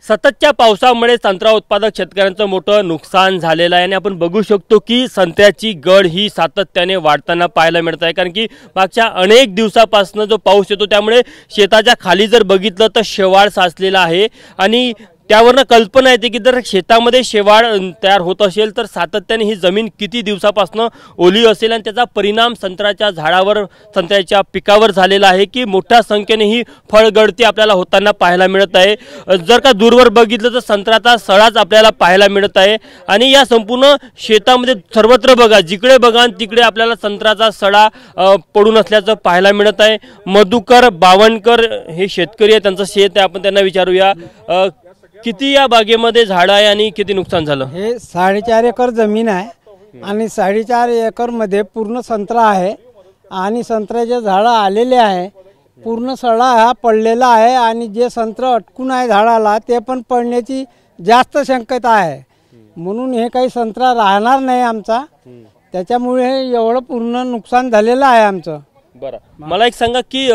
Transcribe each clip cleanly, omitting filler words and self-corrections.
सततच्या पावसामुळे संत्रा उत्पादक शेतकऱ्यांचं मोठं नुकसान झालेलं आहे आणि आपण बघू शकतो की संत्र्याची गळ ही सातत्याने वाढताना पाहायला मिळत आहे। कारण की मागच्या अनेक दिवसापासून जो पाऊस येतो त्यामुळे शेताच्या खाली जर बघितलं तर शेवाळ साचलेला आहे आणि त्यावरनं कल्पना येते की जर शेतामध्ये शेवाळ तयार होत असेल तर सातत्याने ही जमीन किती दिवसापासून ओली असेल आणि त्याचा परिणाम संत्र्याच्या झाडावर संत्र्याच्या पिकावर झालेला आहे की मोठ्या संख्येने ही फळगळती आपल्याला होताना पाहायला मिळत आहे। जर का दूरवर बघितलं तर संत्र्याचा सडाच आपल्याला पाहायला मिळत आहे आणि या संपूर्ण शेतामध्ये सर्वत्र बघा जिकडे बघा तिकडे आपल्याला संत्र्याचा सडा पडून असल्याचं पाहायला मिळत आहे। मधुकर बावनकर हे शेतकरी आहे, त्यांचं शेत आहे, आपण त्यांना विचारूया किती या बागेमध्ये झाडं आहे आणि किती नुकसान झालं। हे 4.5 एकर जमीन आहे आणि 4.5 एकर मध्ये पूर्ण संत्रा आहे आणि संत्र्याचे झाडं आलेले आहे। पूर्ण सडा हा पडलेला आहे आणि जे संत्र अटकून आहे झाडाला ते पण पडण्याची जास्त शक्यता आहे, म्हणून हे काही संत्रा राहणार नाही आमचा, त्याच्यामुळे एवढं पूर्ण नुकसान झालेलं आहे आमचं। बरं, मला एक सांगा की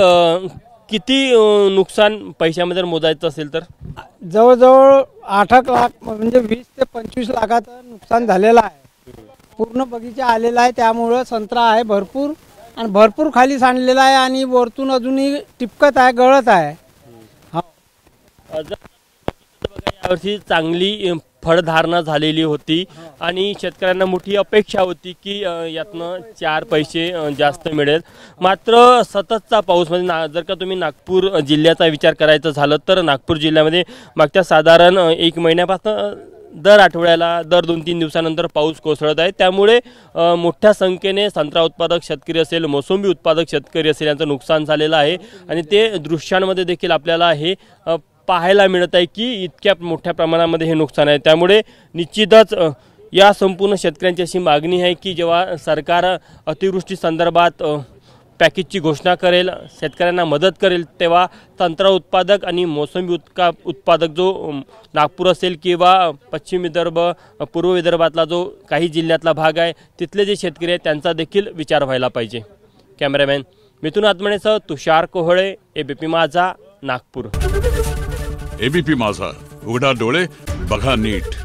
किती नुकसान पैशामध्ये मोजायचं असेल तर जवळजवळ 8 लाख म्हणजे 20 ते 25 लाखाचं नुकसान झालेलं आहे। पूर्ण बगीचा आलेला आहे, त्यामुळे संत्रा आहे भरपूर आणि भरपूर खाली सांडलेला आहे आणि वरतून अजूनही टिपकत आहे, गळत आहे। यावर्षी चांगली फळधारणा झालेली होती आणि शेतकऱ्यांना मोठी अपेक्षा होती की यातनं 4 पैसे जास्त मिळेल। मात्र सततचा पाऊस म्हणजे जर का तुम्ही नागपूर जिल्ह्याचा विचार करायचा झालं तर नागपूर जिल्ह्यामध्ये मागच्या साधारण 1 महिन्यापासून दर आठवड्याला दर 2-3 दिवसानंतर पाऊस कोसळत आहे, त्यामुळे मोठ्या संख्येने संत्रा उत्पादक शेतकरी असेल, मोसंबी उत्पादक शेतकरी असेल यांचं नुकसान झालेलं आहे आणि ते दृश्यांमध्ये देखील आपल्याला हे पाहायला मिळत आहे की इतक्या मोठ्या प्रमाणामध्ये हे नुकसान आहे। त्यामुळे निश्चितच या संपूर्ण शेतकऱ्यांची अशी मागणी आहे की जेव्हा सरकार अतिवृष्टी संदर्भात पॅकेजची घोषणा करेल, शेतकऱ्यांना मदत करेल, तेव्हा संत्रा उत्पादक आणि मोसंबी उत्पादक जो नागपूर असेल किंवा पश्चिम विदर्भ पूर्व विदर्भातला जो काही जिल्ह्यातला भाग आहे तिथले जे शेतकरी आहेत त्यांचा देखील विचार व्हायला पाहिजे। कॅमेरामॅन मिथुन आत्मनेसह तुषार कोहळे, एबीपी माझा, नागपूर। एबीपी माझा, उघडा डोळे बघा नीट।